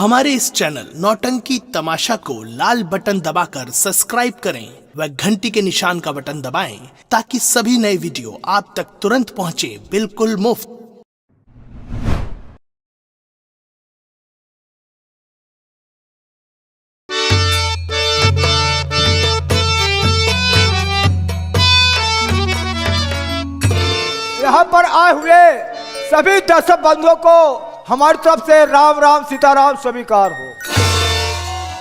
हमारे इस चैनल नौटंकी तमाशा को लाल बटन दबाकर सब्सक्राइब करें व घंटी के निशान का बटन दबाएं ताकि सभी नए वीडियो आप तक तुरंत पहुंचे बिल्कुल मुफ्त। यहाँ पर आए हुए सभी दर्शक बंधुओं को हमारी तरफ से राम राम सीताराम स्वीकार हो।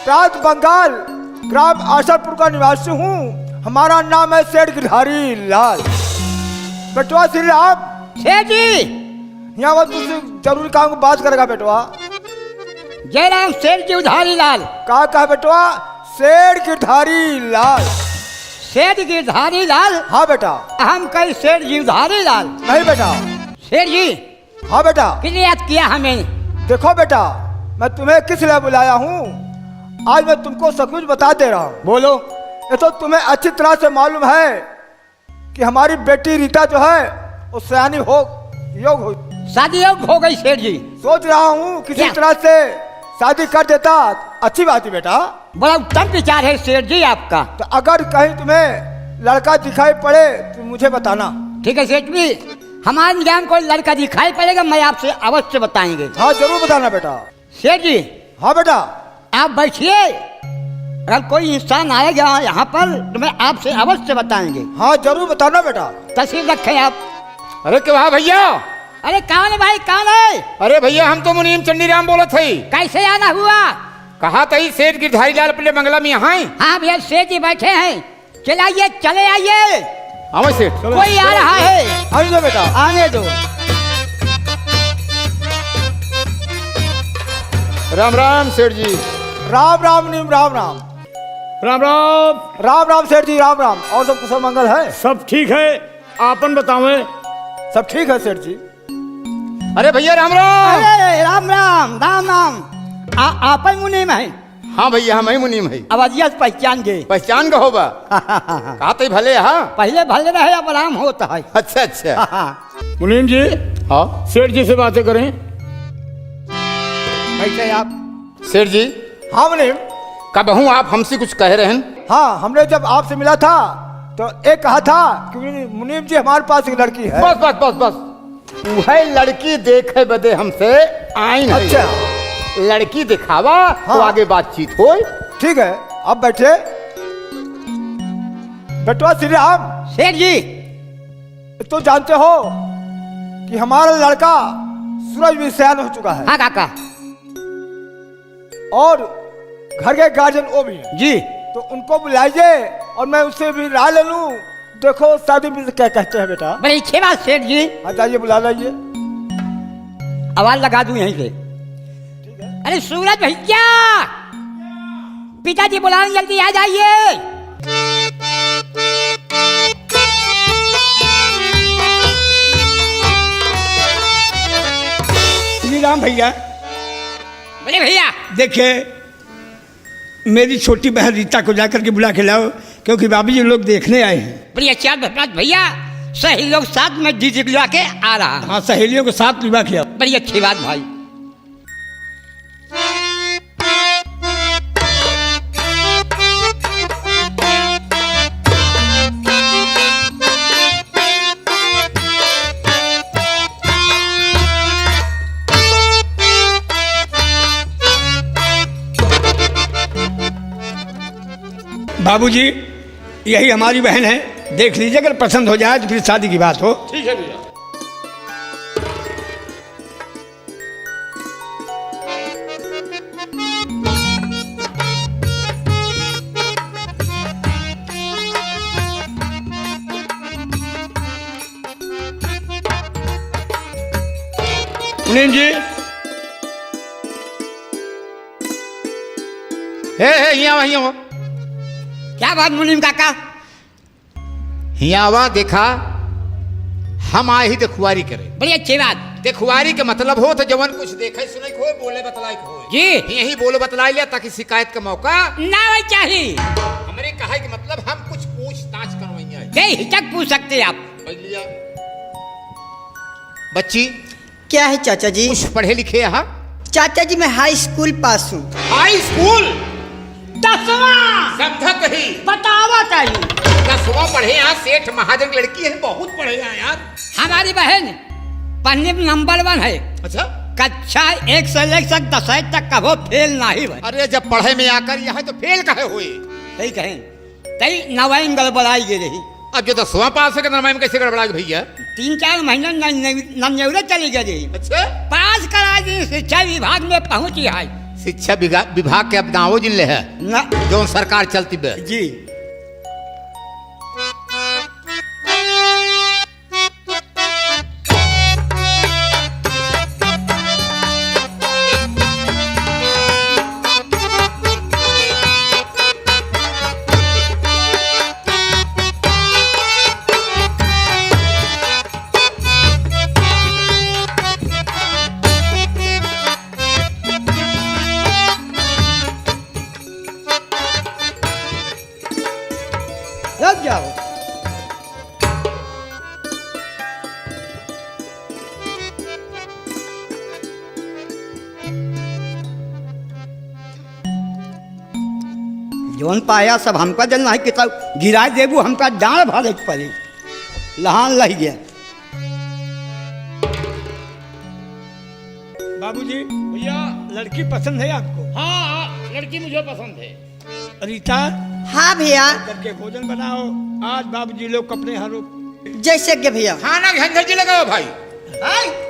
प्रांत बंगाल ग्राम आशरपुर का निवासी हूँ। हमारा नाम है सेठ गिरधारी लाल। बेटवा श्री राम सेठ जी यहाँ पर तुझसे जरूरी काम की बात करेगा बेटवा। जय राम सेठ जी उधारी लाल। कहा बेटवा? सेठ गिरधारी लाल। सेठ गिरधारी लाल? हाँ बेटा। हम कई सेठ जी उधारी लाल। नहीं बेटा। सेठ जी? हाँ बेटा। किसने याद किया हमें? देखो बेटा, मैं तुम्हें किस लिए बुलाया हूँ, आज मैं तुमको सब कुछ बता दे रहा हूँ। बोलो। ये तो तुम्हें अच्छी तरह से मालूम है कि हमारी बेटी रीता जो है वो सयानी हो योग हो शादी योग हो गई सेठ जी। सोच रहा हूँ किसी क्या? तरह से शादी कर देता, अच्छी बात है बेटा। बड़ा उत्तम विचार है सेठ जी आपका। तो अगर कहीं तुम्हें लड़का दिखाई पड़े तो मुझे बताना। ठीक है सेठ जी, हमारे ज्ञान को लड़का दिखाई पड़ेगा, मैं आपसे अवश्य बताएंगे। हाँ जरूर बताना बेटा। सेठ जी? हाँ बेटा। आप बैठिए, अगर कोई इंसान आएगा यहाँ पर तो मैं आपसे अवश्य बताएंगे। हाँ जरूर बताना बेटा। तस्वीर रखें आप। अरे क्या भैया? अरे कौन है भाई, कौन है? अरे भैया हम तो मुनीम चंडीराम बोलत थई। कैसे आना हुआ? कहा तई सेठ गिरधारी लाल अपने बंगला में यहाँ हैं। हाँ भैया सेठ जी बैठे हैं, चलाइए चले आइए। हाँ सेठ। कोई आ रहा है। आने दो बेटा। आने दो। राम राम सेठ जी। राम राम नीम राम राम। राम राम। राम राम सेठ जी राम राम। और सब कुशल मंगल है? सब ठीक है, आपन बतावे। सब ठीक है सेठ जी। अरे भैया राम राम। अरे राम राम राम राम। आप मुनीम है? हाँ भैया हम ही मुनीम है। आवाजिया से पहचान गए? पहचान का होगा। कहा तई भले हाँ। पहले भले रहे अब आराम होता है। अच्छा अच्छा। मुनीम जी हाँ सेठ जी से बातें करें। कैसे आप? सेठ जी हाँ मुनीम। कब हूँ आप हमसे कुछ कह रहे हैं? हाँ हमने जब आपसे मिला था तो एक कहा था कि मुनीम जी हमारे पास एक लड़की है। बस बस बस बस वह लड़की देखे बदे हमसे आई नहीं। अच्छा। लड़की दिखावा हाँ। तो आगे बातचीत हो। ठीक है अब बैठे। बेटवा श्री राम सेठ जी? तो जानते हो कि हमारा लड़का सूरज भी सयान हो चुका है हाँ काका और घर के गार्जियन वो भी हैं। जी। तो उनको बुलाइए और मैं उससे भी राय ले लूं। देखो शादी में क्या कहते हैं बेटा। बड़ी अच्छी बात सेठ जी। आ जाइए बुला लाइए। आवाज लगा दूं यहीं से। अरे सूरज भैया, पिताजी बुलाने जल्दी आ जाइए। श्री राम भैया। बोले भैया। देखिए मेरी छोटी बहन रीता को जाकर के बुला के लाओ, क्योंकि बाबूजी लोग देखने आए हैं। बड़ी अच्छी बात भैया, सही लोग साथ में डीजे बुला के आ रहा है। हाँ सहेलियों के साथ विवाह किया। बड़ी अच्छी बात भाई। बाबूजी यही हमारी बहन है, देख लीजिए, अगर पसंद हो जाए तो फिर शादी की बात हो। ठीक है भैया। मुनीम जी हे यहाँ क्या बात मुनीम काका? हियावा देखा हम आए ही देखुआरी करे। बड़ी अच्छी बात। देखुआरी के मतलब हो तो जवन कुछ देखे सुने हो बोले बतलाई हो जी। यही बोले बतलाई लिया ताकि शिकायत का मौका ना वही चाहिए। हमरे कहा कि मतलब हम कुछ पूछताछ करवाइए। जय हिचक पूछ सकते आप। बच्ची क्या है चाचा जी? कुछ पढ़े लिखे यहाँ? चाचा जी मैं हाई स्कूल पास हूँ। हाई स्कूल 10वां समझा कहीं बतावा चाहिए। 10वां पढ़े यहाँ सेठ महाजन लड़की है, बहुत पढ़े यहाँ यार। हमारी बहन पढ़ने में नंबर 1 है। अच्छा, कक्षा 1 से लेकर 10 तक का वो फेल नहीं हुआ। अरे जब पढ़े में आकर यहाँ तो फेल काहे हुए? सही कहें तई नवाइन गड़बड़ाई गई रही। अब जो 10वां पास है नरमाई में कैसे गड़बड़ा गई भैया? 3-4 महीने नन्यौरे चली गई। अच्छा, पास करा दी, शिक्षा विभाग में पहुंची है। शिक्षा विभाग के अब दावो जिले है न जो सरकार चलती बे जी। लग जाओ। जोन पाया सब हमका जल नहीं किताब गिरा देबू, हमका डांड भरे के पड़ी। लहान लग गया। बाबूजी भैया लड़की पसंद है आपको? हाँ, लड़की मुझे पसंद है। रीता हाँ भैया, करके भोजन बनाओ। आज बाबूजी लोग कपड़े हरू जैसे कि भैया खाना के झंझट जी लगाओ भाई,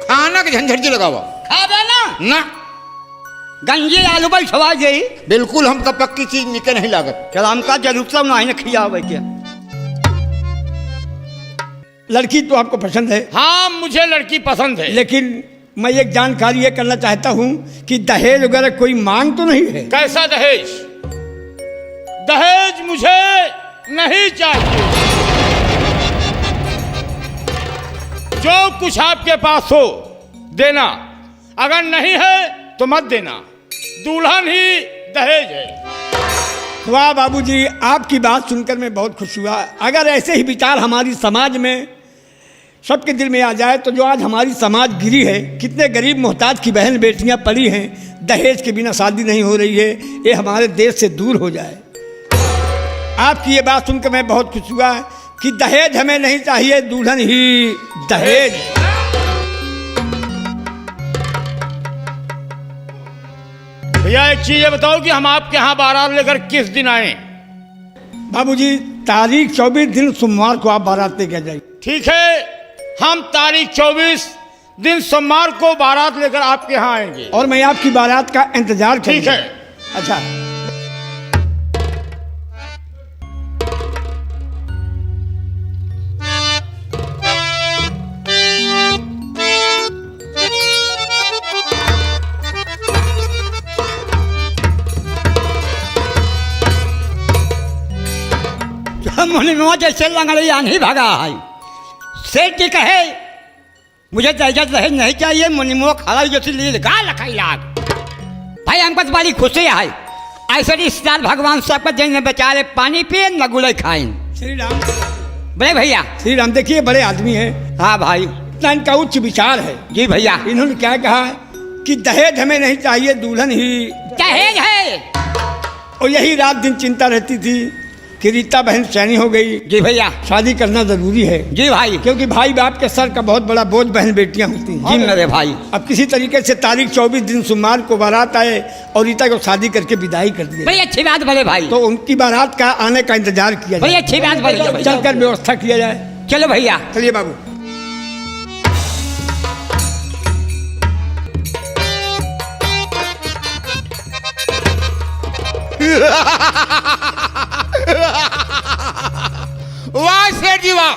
खाना के झंझट जी लगाओ। खा देना ना, गंजी आलू बैठवा गई। बिल्कुल हमका पक्की चीज निके नहीं लागत। चल हमका जरूर सब नहीं खियावे के। लड़की तो आपको पसंद है, हाँ मुझे लड़की पसंद है। लेकिन मैं एक जानकारी ये करना चाहता हूँ कि दहेज वगैरह कोई मांग तो नहीं है? कैसा दहेज? दहेज मुझे नहीं चाहिए। जो कुछ आपके पास हो देना, अगर नहीं है तो मत देना। दुल्हन ही दहेज है। वाह बाबूजी, आपकी बात सुनकर मैं बहुत खुश हुआ। अगर ऐसे ही विचार हमारी समाज में सबके दिल में आ जाए तो जो आज हमारी समाज गिरी है, कितने गरीब मोहताज की बहन बेटियां पड़ी हैं, दहेज के बिना शादी नहीं हो रही है, ये हमारे देश से दूर हो जाए। आपकी ये बात सुनकर मैं बहुत खुश हुआ कि दहेज हमें नहीं चाहिए, दुल्हन ही दहेज। भैया एक चीज ये बताओ कि हम आपके यहाँ बारात लेकर किस दिन आए? बाबूजी तारीख 24 दिन सोमवार को आप बारात लेकर जाइए। ठीक है, हम तारीख 24 दिन सोमवार को बारात लेकर आपके यहाँ आएंगे। और मैं आपकी बारात का इंतजार ठीक करूंगा। है। अच्छा, मुनिमवा जैसे लंगड़िया नहीं भागा है। सेठ जी कहे मुझे दहेज नहीं चाहिए, मुनिमवा खड़ा जैसे लिए गा लखाई लाग। भाई हमको तो बड़ी खुशी है। ऐसे रिश्तेदार भगवान सबको दिन बेचारे पानी पिए न गुले खाए। श्री राम। बड़े भैया श्री राम, देखिए बड़े आदमी हैं, हाँ भाई, इतना इनका उच्च विचार है। जी भैया, इन्होंने क्या कहा कि दहेज हमें नहीं चाहिए, दुल्हन ही। दहेज है। और यही रात दिन चिंता रहती थी कि रीता बहन सैनी हो गई, जी भैया, शादी करना जरूरी है। जी भाई, क्योंकि भाई बाप के सर का बहुत बड़ा बोझ बहन बेटियां होती हैं। जी मेरे भाई। अब किसी तरीके से तारीख 24 दिन सोमवार को बारात आए और रीता को शादी करके विदाई कर दी। बड़ी अच्छी बात बोले भाई। तो उनकी बारात का आने का इंतजार किया बड़ी जाए, अच्छी बात बोले। चलकर व्यवस्था किया जाए। चलो भैया। चलिए बाबू। वाह सेठ जी वाह,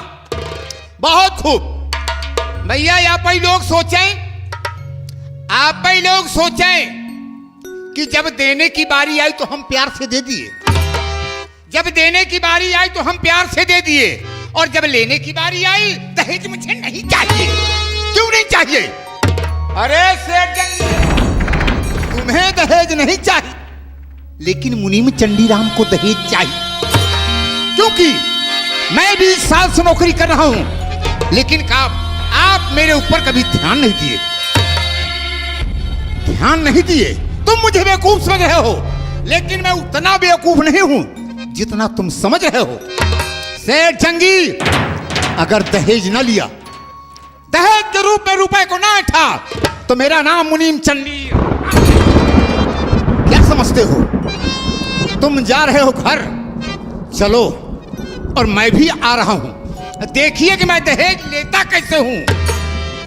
बहुत खूब। भैया आप ही लोग सोचें कि जब देने की बारी आई तो हम प्यार से दे दिए, जब देने की बारी आई तो हम प्यार से दे दिए, और जब लेने की बारी आई दहेज मुझे नहीं चाहिए। क्यों नहीं चाहिए? अरे सेठ जी, तुम्हें दहेज नहीं चाहिए, लेकिन मुनीम चंडीराम को दहेज चाहिए। क्योंकि मैं भी 20 साल से नौकरी कर रहा हूं, लेकिन आप मेरे ऊपर कभी ध्यान नहीं दिए। ध्यान नहीं दिए। तुम मुझे बेवकूफ समझ रहे हो, लेकिन मैं उतना बेवकूफ नहीं हूं जितना तुम समझ रहे हो। सेठ जंगी, अगर दहेज न लिया, दहेज के रूप में रुपए को ना ऐठा, तो मेरा नाम मुनीम चंडी। क्या समझते हो? तुम जा रहे हो घर, चलो, और मैं भी आ रहा हूं। देखिए कि मैं दहेज लेता कैसे हूं।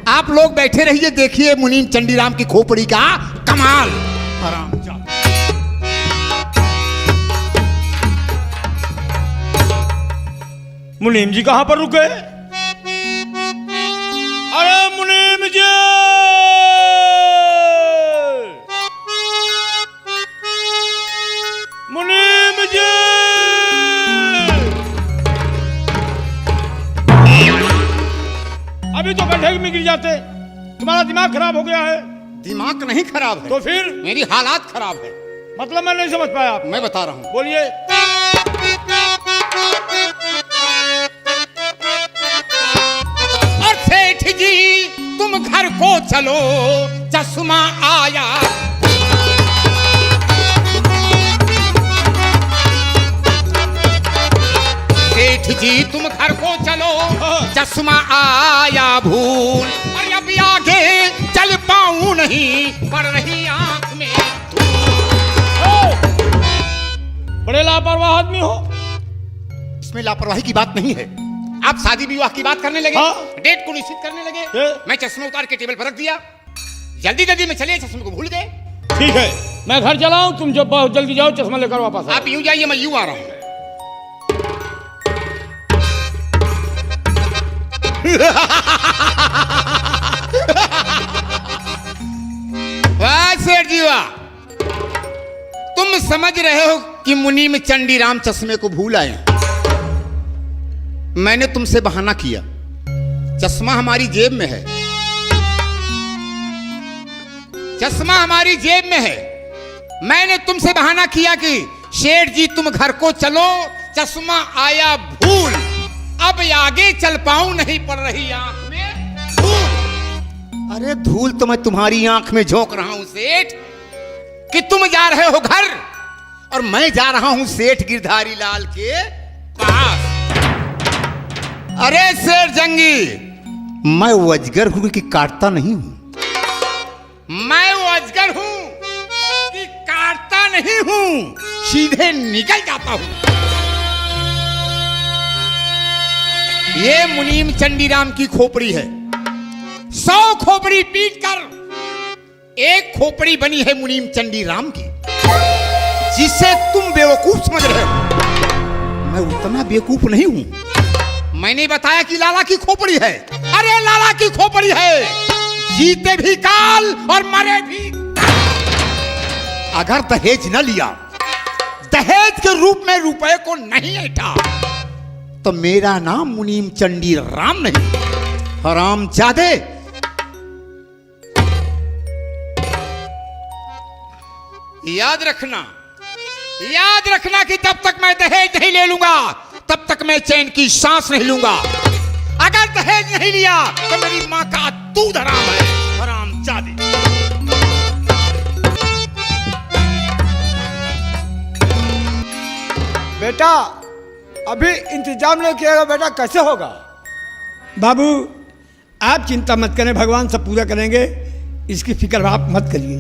आप लोग बैठे रहिए, देखिए मुनीम चंडीराम की खोपड़ी का कमाल। हरामजादा। मुनीम जी कहां पर रुके? अरे मुनीम जी! मुनीम जी! अभी तो गड्ढे में गिर जाते। तुम्हारा दिमाग खराब हो गया है। दिमाग नहीं खराब है, तो फिर मेरी हालात खराब है। मतलब मैं नहीं समझ पाया। मैं बता रहा हूं। बोलिए। और सेठ जी तुम घर को चलो, चश्मा आया। सेठ जी तुम घर को चलो, चश्मा आया भूल। और अब आगे चल पाऊं नहीं, पड़ रही आंख में बड़े लापरवाह आदमी हो। इसमें लापरवाही की बात नहीं है। आप शादी विवाह की बात करने लगे, हाँ। डेट को निश्चित करने लगे। मैं चश्मा उतार के टेबल पर रख दिया, जल्दी जल्दी में चले, चश्मे को भूल गए। ठीक है, मैं घर चला हूं, तुम जब बहुत जल्दी जाओ, चश्मा लेकर वापस आओ। आप यूं जाइए, मैं यूं आ रहा हूं। वाह सेठ जी वाह, तुम समझ रहे हो कि मुनीम चंडीराम चश्मे को भूल आए। मैंने तुमसे बहाना किया, चश्मा हमारी जेब में है, चश्मा हमारी जेब में है। मैंने तुमसे बहाना किया कि शेठ जी तुम घर को चलो, चश्मा आया भूल। अब आगे चल पाऊं नहीं, पड़ रही आंख में धूल। अरे धूल तो मैं तुम्हारी आंख में झोंक रहा हूं सेठ, कि तुम जा रहे हो घर और मैं जा रहा हूं सेठ गिरधारी लाल के पास। अरे सेठ जंगी, मैं वो अजगर हूं कि काटता नहीं हूं। मैं वो अजगर हूं कि काटता नहीं हूं, सीधे निकल जाता हूं। ये मुनीम चंडीराम की खोपड़ी है। 100 खोपड़ी पीट कर एक खोपड़ी बनी है मुनीम चंडीराम की, जिसे तुम बेवकूफ समझ रहे हो। मैं उतना बेवकूफ नहीं हूं। मैंने बताया कि लाला की खोपड़ी है। अरे लाला की खोपड़ी है, जीते भी काल और मरे भी काल। अगर दहेज न लिया, दहेज के रूप में रुपए को नहीं ऐठा, तो मेरा नाम मुनीम चंडीराम नहीं, हरामजादे। याद रखना कि जब तक मैं दहेज नहीं ले लूंगा, तब तक मैं चैन की सांस नहीं लूंगा। अगर दहेज नहीं लिया तो मेरी मां का दूध हराम है, हरामजादे। बेटा अभी इंतजाम नहीं किएगा बेटा, कैसे होगा? बाबू आप चिंता मत करें, भगवान सब पूरा करेंगे, इसकी फिक्र आप मत करिए।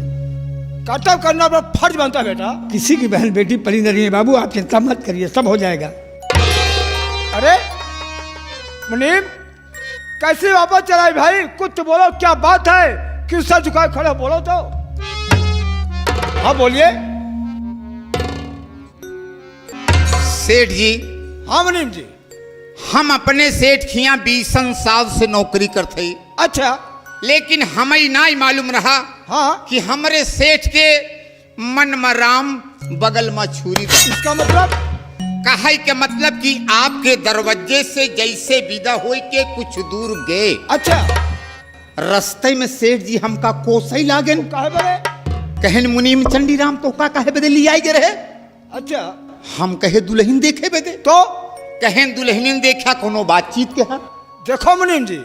कर्तव्य करना अपना फर्ज बनता है बेटा। किसी की बहन बेटी पली नहीं है बाबू, आप चिंता मत करिए, सब हो जाएगा। अरे मुनीम कैसे वापस चलाई भाई? कुछ तो बोलो, क्या बात है? क्यों सर झुकाए खड़े हो? बोलो तो। हाँ बोलिए। सेठ जी, हाँ मुनीम जी। हम अपने सेठ खिया 20 साल से नौकरी करते, अच्छा। लेकिन हमें ना ही मालूम रहा हाँ कि हमारे सेठ के मन में राम बगल में छुरी बा। इसका मतलब? कहे के मतलब कि आपके दरवाजे से जैसे विदा हो के कुछ दूर गए, अच्छा। रास्ते में सेठ जी हमका कोसई लागेन। काहे बड़े? कहन मुनीम चंडीराम तो का कहे बदे लिया गए रहे। अच्छा। हम कहे दुल्हन देखे बदे, तो कहन दुल्हन देखा कोनो बातचीत के है। देखो मुनीम जी,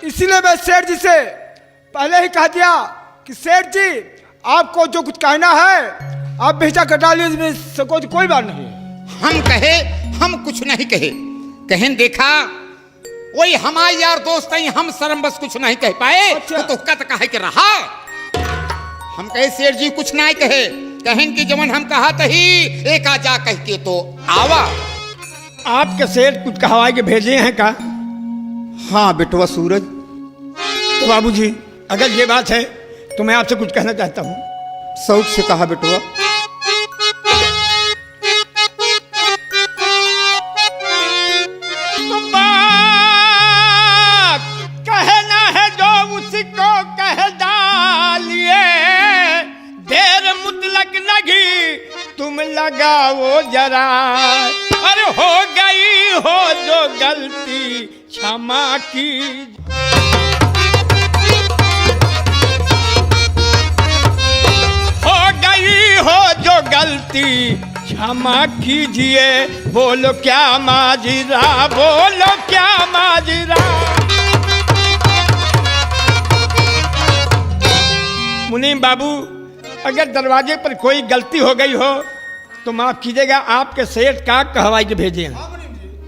इसीलिए मैं सेठ जी से पहले ही कह दिया कि सेठ जी आपको जो कुछ कहना है आप बेचा कटा लीजिए, सको तो कोई बात नहीं है। हम कहे हम कुछ नहीं कहे, कहन देखा वही हमारे यार दोस्त हैं, हम शर्म बस कुछ नहीं कह पाए। अच्छा। तो कह कहे कि रहा हम कहे सेठ जी कुछ नहीं कहे, कहन की जमन हम कहा तही एक आजा कह के तो आवा। आपके सेठ कुछ कहवा के भेजे हैं का? हाँ बेटवा सूरज। तो बाबूजी अगर ये बात है तो मैं आपसे कुछ कहना चाहता हूँ। शौक से कहा बेटवा। तो बात कहना है जो उसको कह डालिए, देर मुतलक लगी तुम लगाओ जरा, अरे हो गई हो जो गलती क्षमा की, हो गई हो जो गलती क्षमा कीजिए, बोलो क्या माजरा, बोलो क्या माजरा। मुनीम बाबू अगर दरवाजे पर कोई गलती हो गई हो तो माफ कीजिएगा, आपके सेठ का कहवाई के भेजे हैं।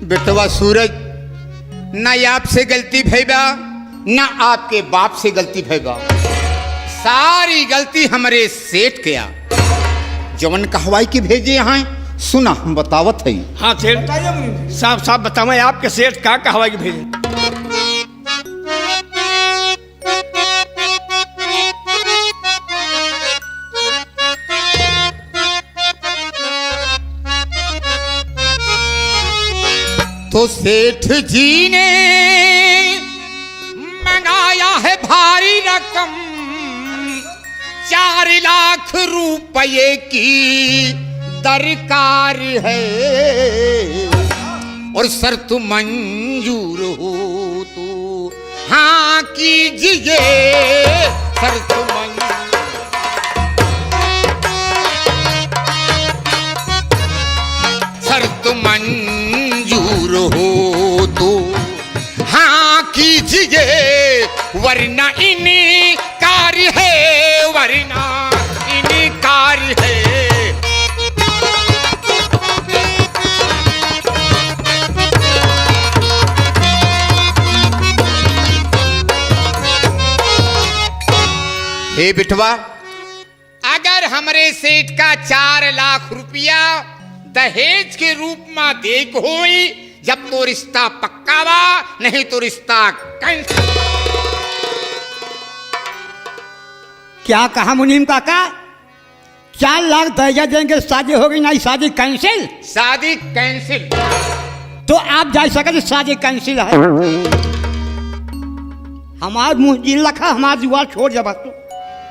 बेटवा सूरज, ना आपसे गलती भैबा ना आपके बाप से गलती भैबा, सारी गलती हमारे सेठ किया जवन कहवाई के भेजे हैं। सुना हम बतावत है। हाँ सेठ बताइए मुनीम जी। साफ साफ बताओ आपके सेठ का कहवाई के भेजे। तो सेठ जी ने मंगाया है भारी रकम, 4 लाख रुपए की दरकार है, और शर्त मंजूर हो तो हाँ कीजिए, शर्त मंजूर। शर्त मंजूर हो तो हाँ कीजिए, वरना इनकार है, वरना इनकार है। हे बिटवा, अगर हमरे सेठ का 4 लाख रुपया दहेज के रूप में देख होई, जब तो रिश्ता पक्का वा, नहीं तो रिश्ता कैंसिल। क्या कहा मुनीम काका? 4 लाख दहेज देंगे, शादी होगी नहीं, शादी कैंसिल। शादी कैंसिल। तो आप जा सकते, शादी कैंसिल है। हमार मुंह जिल रखा, हमारा जुआ छोड़ जब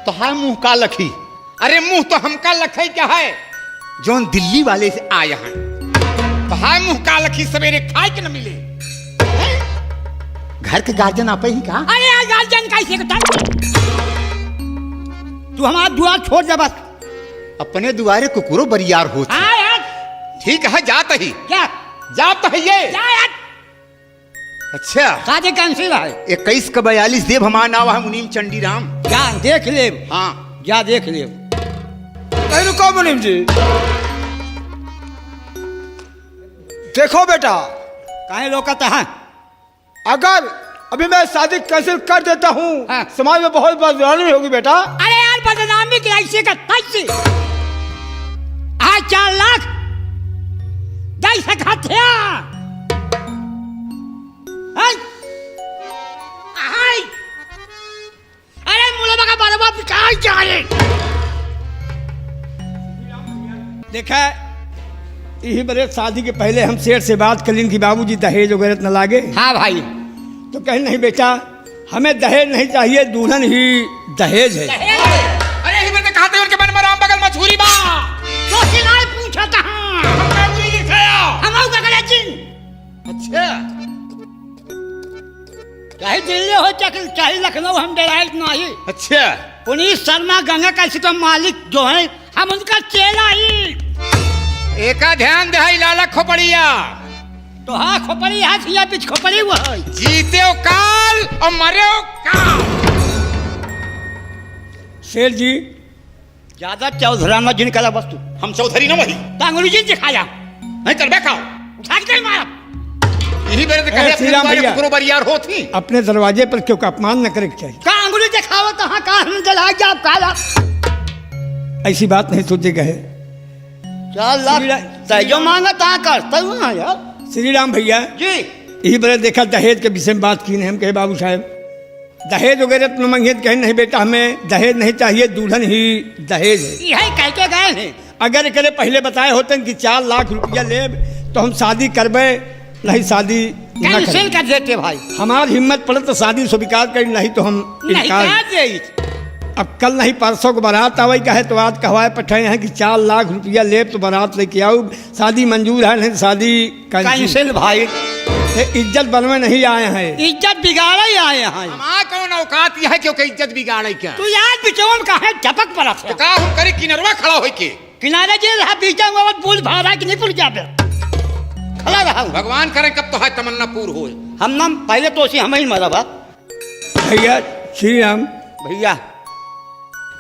तो है मुंह का लखी? अरे मुंह तो हमका लखई क्या है, जो दिल्ली वाले से आया है। तो है मुंह का लखी, सवेरे खाए के न मिले। घर के गार्जियन आप ही का? अरे यार गार्जियन कैसे बता, तू हमारा द्वार छोड़ जा बस। अपने दुआरे कुकुरो बरियार हो। हाँ यार ठीक है, जात ही क्या जात है ये। जा यार, अच्छा शादी कैंसिल है। 21 का 42 देव हमारा नाम है मुनीम चंडीराम। जा देख ले, हाँ जा देख ले। नहीं रुको मुनीम जी, देखो बेटा, काहे रोकता है? अगर अभी मैं शादी कैंसिल कर देता हूँ हाँ। समाज में बहुत बदनामी होगी बेटा। अरे यार बदनामी की ऐसे का तैसे आज 4 लाख दे सकते हैं। अरे मुला का बरबा पिकाई जाए। देखा यही बड़े शादी के पहले हम सेठ से बात कर ली कि बाबूजी दहेज वगैरह न लागे। हाँ भाई, तो कहीं नहीं बेटा, हमें दहेज नहीं चाहिए, दुल्हन ही दहेज है। अरे ही मैंने कहा था उनके मन में राम बगल मछुरी बा। तो सिलाई पूछा था। हमने पूरी लिखाया। हम आउ का चिन। अच्छा चाहे दिल्ली हो चाहे लखनऊ, हम डराइट नहीं। अच्छा पुनीत शर्मा गंगा का तो मालिक जो है, हम उनका चेला ही। एका ध्यान दे लाला खोपड़िया। तो हाँ खोपड़ी हाथ या पीछ खोपड़ी वो है। जीते हो काल और मरे हो काल। शेर जी ज्यादा चौधराना जिनका वस्तु हम चौधरी न वही तो अंग्रेजी दिखाया नहीं कर बैठाओ उठा के मारा। यही बेरे से ए, कहे श्री राम अपने भैया। कुकरो बरियार होती अपने दरवाजे पर क्यों का अपमान न करे के चाहिए। का अंगुली दिखाओ कहाँ कहाँ हम जला गया आप काला ऐसी बात नहीं सोचे गए। चल लाख जो मांगा ता करता हूँ ना यार। श्री राम भैया जी यही बड़े देखा दहेज के विषय में बात की हम कहे बाबू साहब दहेज वगैरह तो न मांगिए कहे नहीं बेटा हमें दहेज नहीं चाहिए दुल्हन ही दहेज है। यही कह के गए हैं। अगर करे पहले बताए होते कि 4 लाख रुपया ले तो हम शादी करबे नहीं शादी न कैंसिल करें। कर देते भाई। हमारी हिम्मत पड़े तो शादी स्वीकार करें नहीं तो हम नहीं इनकार। कर दे। अब कल नहीं परसों को बारात आवे कहे तो आज कहवाए पठाए हैं कि 4 लाख रुपया ले तो बारात लेके आओ शादी मंजूर है नहीं शादी कैंसिल। कैंसिल भाई। ये इज्जत बनवे नहीं आए हैं। इज्जत बिगाड़ा ही आए हैं। हमारा कौन औकात यह है क्योंकि इज्जत बिगाड़े क्या तू यार बिचौन का है झपक पड़ा तो का हम करे किनरवा खड़ा होई के किनारे जे रहा बीचा हुआ पुल भाड़ा कि नहीं पुल जाबे खड़ा रहा हूँ। भगवान करे कब तो है तमन्ना पूर होए हम नाम पहले तो उसी हम ही मरा बा भैया श्री राम भैया।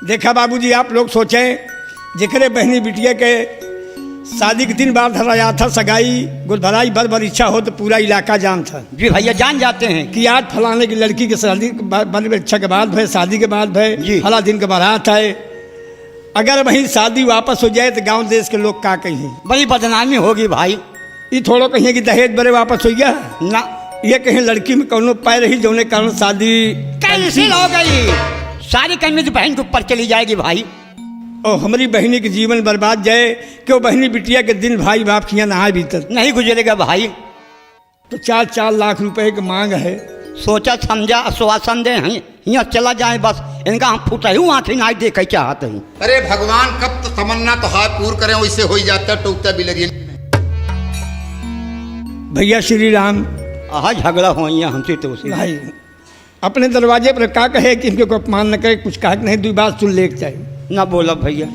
देखा बाबूजी आप लोग सोचें जिकरे बहनी बिटिया के शादी के दिन बाद धरा था सगाई गुलभराई बर इच्छा हो तो पूरा इलाका जाम था जी भैया जान जाते हैं कि आज फलाने की लड़की की शादी बड़ी इच्छा के बाद भय शादी के बाद भय जी। फला दिन के बारात है। अगर वही शादी वापस हो जाए तो गांव देश के लोग का कहें बड़ी बदनामी होगी भाई। ये थोड़ो कहिए कि दहेज बड़े वापस हो गया ना ये कहीं लड़की में कौनो पाए रही जोने कारण शादी कैंसिल हो गई। सारी कन्या बहन के ऊपर चली जाएगी भाई। और हमारी बहनी के जीवन बर्बाद जाए कि वो बहनी बिटिया के दिन भाई बाप किया नहाए भीतर नहीं गुजरेगा भाई। तो 4 लाख रुपए की मांग है। सोचा समझा आश्वासन दे हैं यहाँ चला जाए बस इनका हम फूटा हूँ आँखें ना देख चाहते हैं। अरे भगवान कब तो तमन्ना तो हाथ पूर करें वैसे हो ही जाता टूटता बिलरिया भैया श्री राम आह झगड़ा हो हमसे तो उसे भाई अपने दरवाजे पर का कहे कि इनके को अपमान न करे कुछ कहा कि नहीं 2 बात सुन ले चाहिए। ना बोला भैया।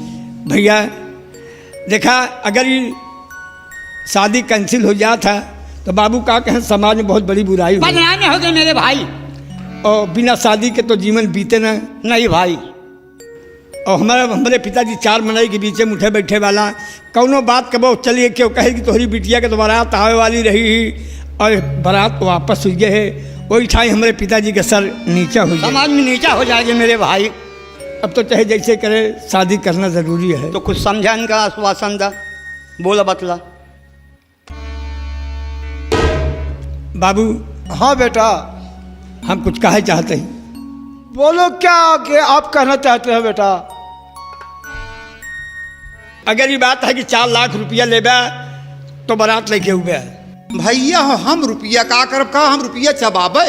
भैया देखा अगर ये शादी कैंसिल हो जाता तो बाबू का कहें समाज में बहुत बड़ी बुराई हुई बदनामी हो गए मेरे भाई। और बिना शादी के तो जीवन बीते ना। नहीं भाई। और हमारे पिताजी 4 मनाई के बीच में उठे बैठे वाला कौनो बात कबो चलिए क्यों कहे कि तोहरी बिटिया के तो बारात आवे वाली रही और बारात वापस हुई है वही ठाई हमारे पिताजी का सर नीचा हो जाए। समाज में नीचा हो जाएगी मेरे भाई। अब तो चाहे जैसे करे शादी करना जरूरी है। तो कुछ समझा इनका आश्वासन दा बोला बतला। बाबू हाँ बेटा हम कुछ कहे चाहते हैं। बोलो क्या आगे आप कहना चाहते हैं बेटा। अगर ये बात है कि 4 लाख रुपया लेबा तो बारात लेके हुए भैया हम रुपया का करब का हम रुपया चबाबे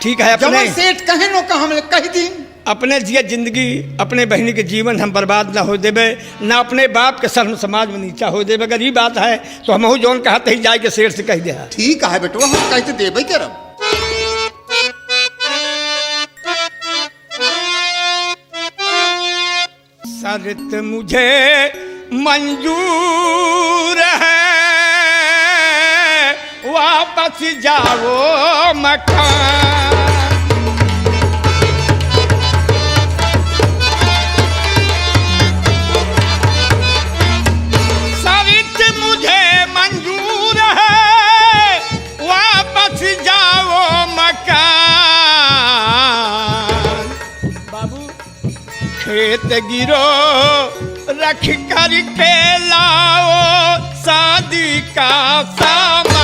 ठीक है। जब अपने सेठ कहे नो का हम कह दी अपने जिया जिंदगी अपने बहनी के जीवन हम बर्बाद ना हो देवे ना अपने बाप के शर्म समाज में नीचा हो देवे। अगर ये बात है तो हम जोन कहते ही जाए के शेर से कह दे। ठीक है बेटवा हम कहते देवे करब। शर्त मुझे मंजूर है वापस जाओ मकान। शर्त मुझे मंजूर है वापस जाओ मकान। बाबू खेत गिरो रख कर के लाओ शादी का सामान।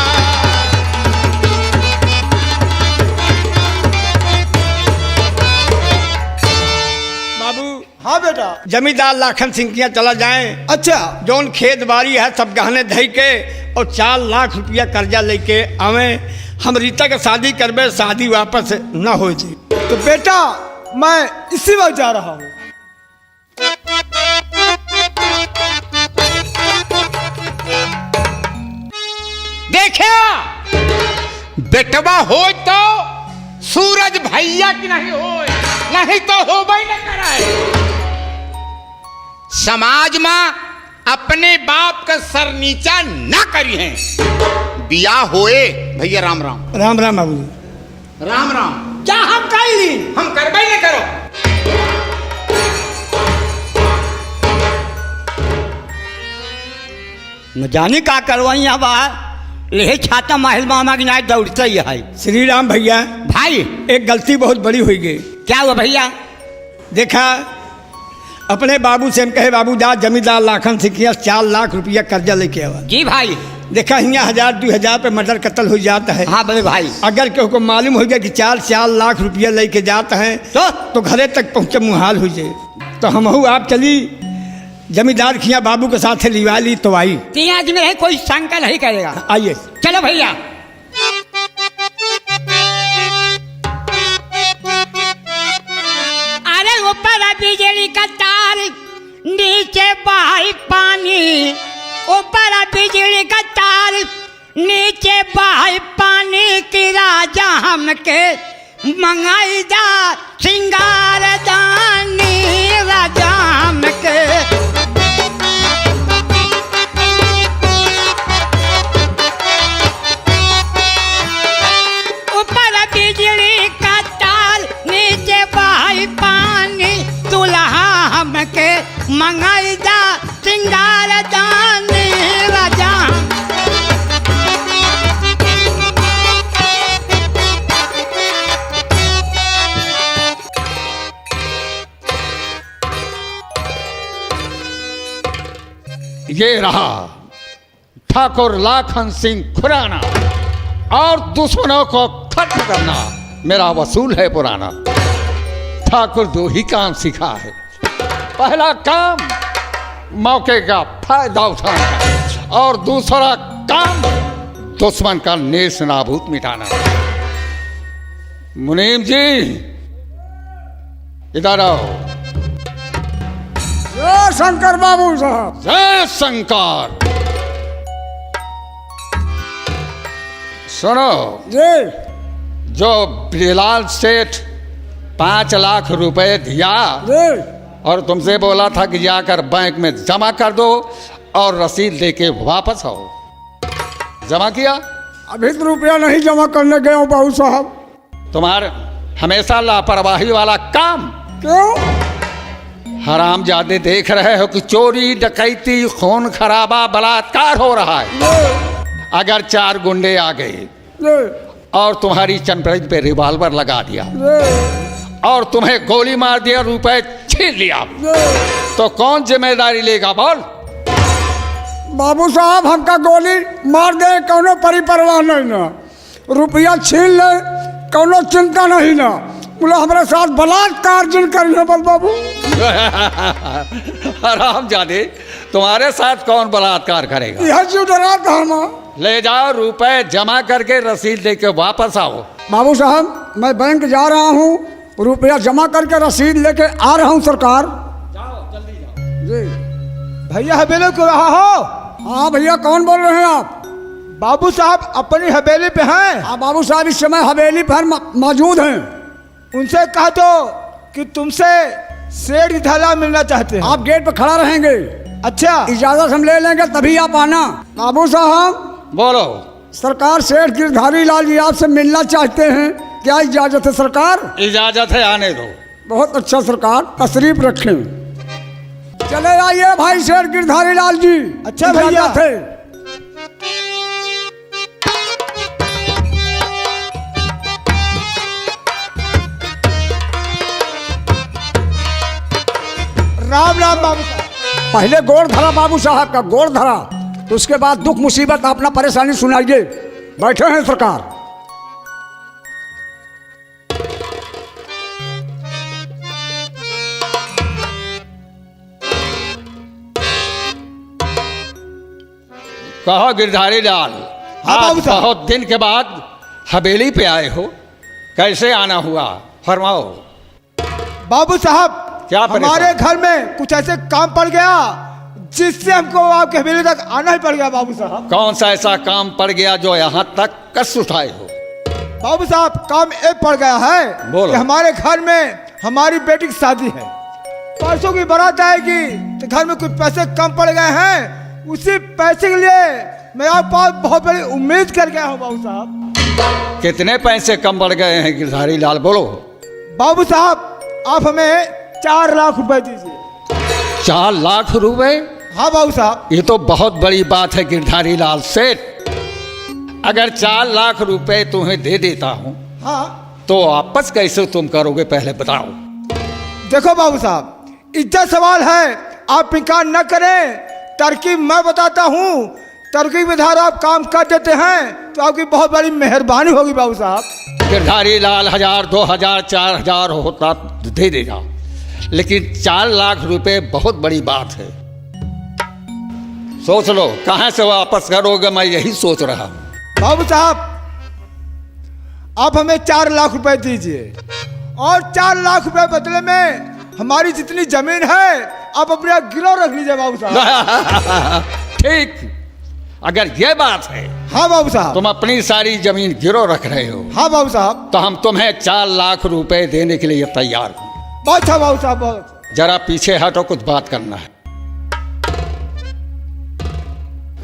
बाबू हाँ बेटा। जमींदार लाखन सिंह चला जाए अच्छा जौन खेत बाड़ी है सब गहने धई के और 4 लाख रुपया कर्जा लेके आवे हम रीता के शादी करबे शादी वापस न हो जाए। तो बेटा मैं इसी वक्त जा रहा हूँ। देखिया बेटवा हो तो सूरज भैया की नहीं हो नहीं तो हो न कराए। समाज में अपने बाप का सर नीचा ना करी है। बिया होए भैया राम राम राम राम बाबू राम राम। क्या हम कह ली हम करबे न करो न जाने का करवाई अब ले छाता माहिल मामा की नाय दौड़ते ही है। श्री राम भैया, भाई एक गलती बहुत बड़ी हुई गई। क्या हुआ भैया? देखा, अपने बाबू से हम कहे बाबू जा जमींदार लाखन से किया 4 लाख रुपया कर्जा लेके आवा। जी भाई। देखा यहाँ 1000-2000 पे मर्डर कत्ल हो जाता है। हाँ बड़े भाई। अगर केहू को मालूम हो गया कि 4 लाख रुपया लेके जाता है तो घरे तक पहुँचे मुहाल हो जाए। तो हमहू आप चली जमींदार खिया बाबू के साथ लिवा ली तो आई। तीन आदमी है, कोई शंका नहीं करेगा। आइए चलो भैया। अरे ऊपर बिजली का तार, नीचे बहाई पानी। ऊपर बिजली का तार, नीचे बहाई पानी की राजा हमके मंगाई जा सिंगार दानी। राजा हमके ऊपर बिजली का तार, नीचे बहाई पानी। दुल्हा हमके मंगाई जा सिंगार दानी। राजा ये रहा ठाकुर लाखन सिंह खुराना, और दुश्मनों को खत्म करना मेरा वसूल है पुराना। ठाकुर 2 ही काम सीखा है। पहला काम मौके का फायदा उठाना, और दूसरा काम दुश्मन का नेस नाबूद मिटाना। मुनीम जी इधर आओ। जय शंकर बाबू साहब। जय शंकर। सुनो जी। जो बिलाल सेठ 5 लाख रुपए दिया जी। और तुमसे बोला था कि जाकर बैंक में जमा कर दो और रसीद लेके वापस आओ, जमा किया? अभी तो रुपया नहीं जमा करने गया हूँ बाबू साहब। तुम्हारे हमेशा लापरवाही वाला काम। क्यों? हरामजादे देख रहे हो कि चोरी डकैती खून खराबा बलात्कार हो रहा है। अगर 4 गुंडे आ गए और तुम्हारी चनपड़ी पे रिवॉल्वर लगा दिया और तुम्हें गोली मार दिया, रुपए छीन लिया, तो कौन जिम्मेदारी लेगा बोल? बाबू साहब हमका गोली मार दे कौनो परिपरवाह नहीं ना, रुपया छीन ले कौनो चिंता नहीं ना, बोला हमारे साथ बलात्कार जिन करने बल बाबू। हरामजादे, तुम्हारे साथ कौन बलात्कार करेगा? यह क्यों डरा था हम? ले जाओ, रुपए जमा करके रसीद लेके वापस आओ। बाबू साहब मैं बैंक जा रहा हूँ, रुपया जमा करके रसीद लेके आ रहा हूँ सरकार। जाओ जल्दी जाओ। जी भैया हवेली को रहा हो? हाँ भैया, कौन बोल रहे हैं आप? बाबू साहब अपनी हवेली पे हैं। हाँ बाबू साहब इस समय हवेली पर मौजूद हैं। उनसे कह दो कि तुमसे सेठ ढाला मिलना चाहते हैं। आप गेट पर खड़ा रहेंगे। अच्छा, इजाजत हम ले लेंगे तभी आप आना। बाबू साहब बोलो। सरकार सेठ गिरधारी लाल जी आपसे मिलना चाहते हैं, क्या इजाजत है सरकार? इजाजत है, आने दो। बहुत अच्छा सरकार, तशरीफ रखें। चले आइए भाई सेठ गिरधारी लाल जी। अच्छा भैया थे। राम राम बाबू साहब। पहले गोड़ धरा बाबू साहब का, गोड़ धरा, तो उसके बाद दुख मुसीबत अपना परेशानी सुनाइए। बैठे हैं सरकार। कहो गिरधारी लाल, हाँ बाबू आज साहब। बहुत दिन के बाद हवेली पे आए हो, कैसे आना हुआ? फरमाओ। बाबू साहब क्या परेशान? हमारे घर में कुछ ऐसे काम पड़ गया जिससे हमको आपके हवेली तक आना ही पड़ गया बाबू साहब। कौन सा ऐसा काम पड़ गया जो यहाँ तक कष्ट उठाए हो? बाबू साहब काम एक पड़ गया है बोलो। कि हमारे घर में हमारी बेटी की शादी है, परसों की बारात आएगी, तो घर में कुछ पैसे कम पड़ गए हैं। उसी पैसे के लिए मैं आपके पास बहुत बड़ी उम्मीद कर गया हूँ बाबू साहब। कितने पैसे कम पड़ गए हैं गिरधारी लाल, बोलो। बाबू साहब आप हमें 4 लाख रुपए दीजिए। 4 लाख रुपए? हाँ बाबू साहब। ये तो बहुत बड़ी बात है गिरधारी लाल सेठ। अगर 4 लाख रुपए तुम्हें दे देता हूं हाँ तो वापस कैसे तुम करोगे, पहले बताओ। देखो बाबू साहब, इज्जत सवाल है, आप इनकार न करें। तरकीब मैं बताता हूँ, तरकीब इधर आप काम कर देते हैं तो आपकी बहुत बड़ी मेहरबानी होगी बाबू साहब। गिरधारी लाल 1000, 2000, 4000 होता दे देगा, लेकिन 4 लाख रुपए बहुत बड़ी बात है। सोच लो कहां से वापस करोगे, मैं यही सोच रहा हूं। बाबू साहब, आप हमें 4 लाख रुपए दीजिए और 4 लाख रुपए बदले में हमारी जितनी जमीन है आप अपने गिरव रख लीजिए बाबू साहब। ठीक, अगर ये बात है हाँ बाबू साहब। तुम अपनी सारी जमीन गिरो रख रहे हो, हाँ बाबू साहब। तो हम तुम्हें 4 लाख रुपए देने के लिए तैयार हूं। बहुत अच्छा बाबू साहब, बहुत। जरा पीछे हटो, कुछ बात करना है।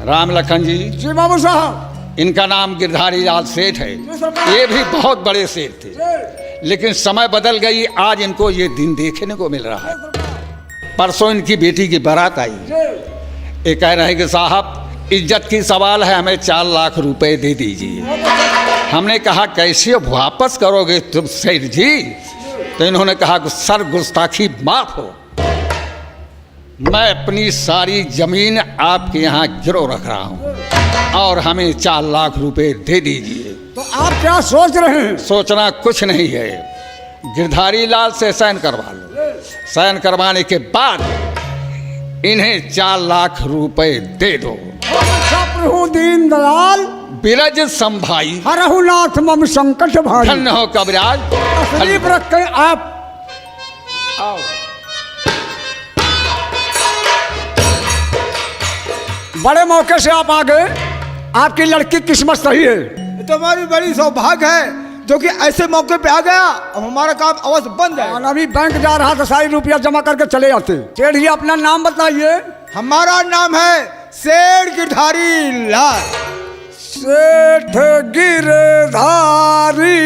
राम लखन जी बाबू साहब। इनका नाम गिरधारी लाल सेठ है। ये भी बहुत बड़े सेठ थे, लेकिन समय बदल गई। आज इनको ये दिन देखने को मिल रहा है। परसों इनकी बेटी की बारात आई। ये कह रहे हैं कि साहब इज्जत की सवाल है, हमें 4 लाख रुपए दे दीजिए। हमने कहा कैसे वापस करोगे तुम सेठ जी? तो इन्होंने कहा कि सर गुस्ताखी माफ हो, मैं अपनी सारी जमीन आपके यहाँ गिरो रख रहा हूँ और हमें 4 लाख रुपए दे dीजिए। तो आप क्या सोच रहे हैं? सोचना कुछ नहीं है, गिरधारी लाल से साइन करवा लो। साइन करवाने के बाद इन्हें 4 लाख रुपए दे दो। प्रभु दीन दयाल बिरज संभाई हरहुनाथ मम संकट भारी। धन्य हो कबराज। तकलीफ रख कर आप आओ। बड़े मौके से आप आ गए, आपकी लड़की किस्मत सही है। ये तो हमारी बड़ी सौभाग्य है जो कि ऐसे मौके पे आ गया। अब हमारा काम अवश्य बन जाए। अभी बैंक जा रहा था, सारी रुपया जमा करके चले आते। सेठ जी अपना नाम बताइए। हमारा नाम है सेठ गिरधारी लाल। सेठ गिरधारी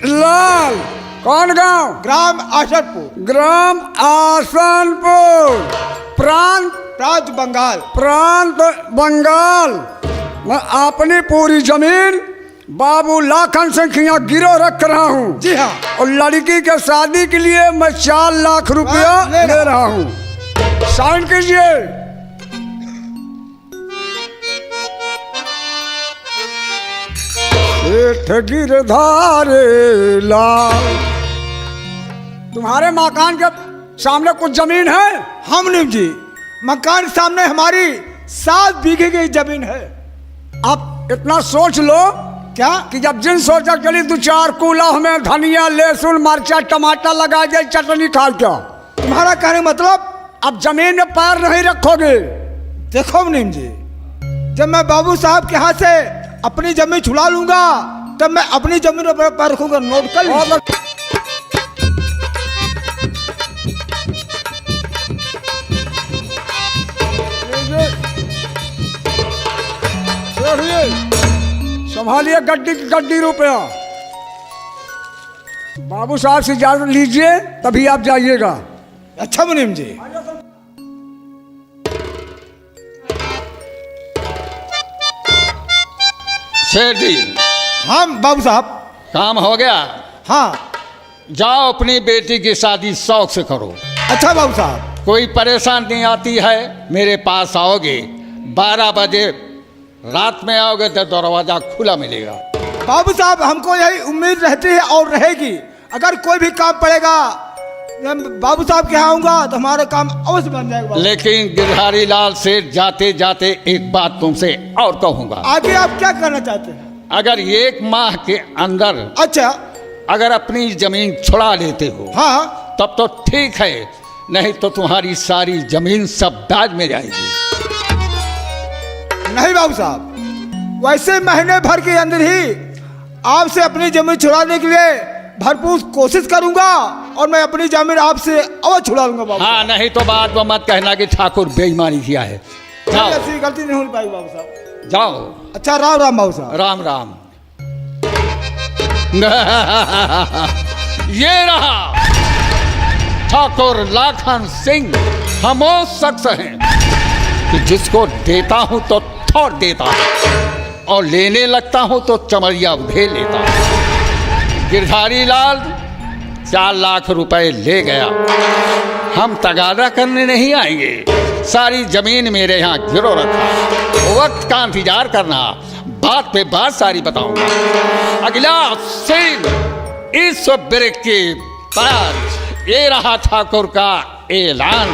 लाल। कौन गांव? ग्राम आसनपुर। ग्राम आसनपुर। प्रांत बंगाल। प्रांत बंगाल। मैं अपनी पूरी जमीन बाबू लाखन संख्या गिरो रख रहा हूँ। जी हाँ। और लड़की के शादी के लिए मैं 4 लाख रुपया ले रहा हूँ। साइन कीजिए। सेठ गिरधारी लाल। तुम्हारे मकान के सामने कुछ जमीन है? हम नहीं जी, मकान के सामने हमारी 7 बीघे की जमीन है। आप इतना सोच लो क्या कि जब जिन सोचा चली 2-4 कूला हमें धनिया लहसुन मरचा टमाटर लगा जाए, चटनी खा क्या? तुम्हारा कहने मतलब अब जमीन में पैर नहीं रखोगे। देखो मुनीम जी, जब मैं बाबू साहब के हाथ से अपनी जमीन छुड़ा लूंगा तब मैं अपनी जमीन पर पैर रखूंगा। नोट कर लीजिए। संभालिए गड्डी रुपया। बाबू साहब से इजाजत लीजिए तभी आप जाइएगा। अच्छा मुनीम जी। सेठ जी। हाँ बाबू साहब। काम हो गया? हाँ। जाओ अपनी बेटी की शादी शौक से करो। अच्छा बाबू साहब। कोई परेशानी आती है मेरे पास आओगे। 12 बजे रात में आओगे तो दरवाजा खुला मिलेगा। बाबू साहब हमको यही उम्मीद रहती है और रहेगी। अगर कोई भी काम पड़ेगा बाबू साहब के यहाँ आऊंगा तो हमारा काम अवश्य बन जाएगा। लेकिन गिरधारी लाल सेठ जाते जाते एक बात तुमसे और कहूंगा। आगे आप क्या करना चाहते हैं? अगर 1 माह के अंदर अच्छा अगर अपनी जमीन छुड़ा लेते हो हाँ तब तो ठीक है, नहीं तो तुम्हारी सारी जमीन सब ब्याज में जाएगी। नहीं बाबू साहब, वैसे महीने भर के अंदर ही आपसे अपनी जमीन छुड़ाने के लिए भरपूर कोशिश करूंगा और मैं अपनी जमीन आपसे अवश्य छुड़ा लूंगा बाबू। हाँ, नहीं तो बाद में मत कहना कि ठाकुर बेईमानी किया है। जाओ। ऐसी गलती नहीं हो पाएगी बाबू साहब। जाओ। अच्छा राम राम बाबू साहब। राम राम। ये रहा ठाकुर लाखन सिंह, हम वो शख्स हैं कि जिसको देता हूं तो थोड़ देता हूं और लेने लगता हूं तो चमड़िया उधेड़ लेता हूं। गिरधारी लाल 4 लाख रुपए ले गया। हम तगादा करने नहीं आएंगे, सारी जमीन मेरे यहाँ गिरो रखा। वक्त का इंतजार करना, बात पे बात सारी बताऊंगा। अगला सीन इस ब्रेक के बाद ये रहा ठाकुर का ऐलान।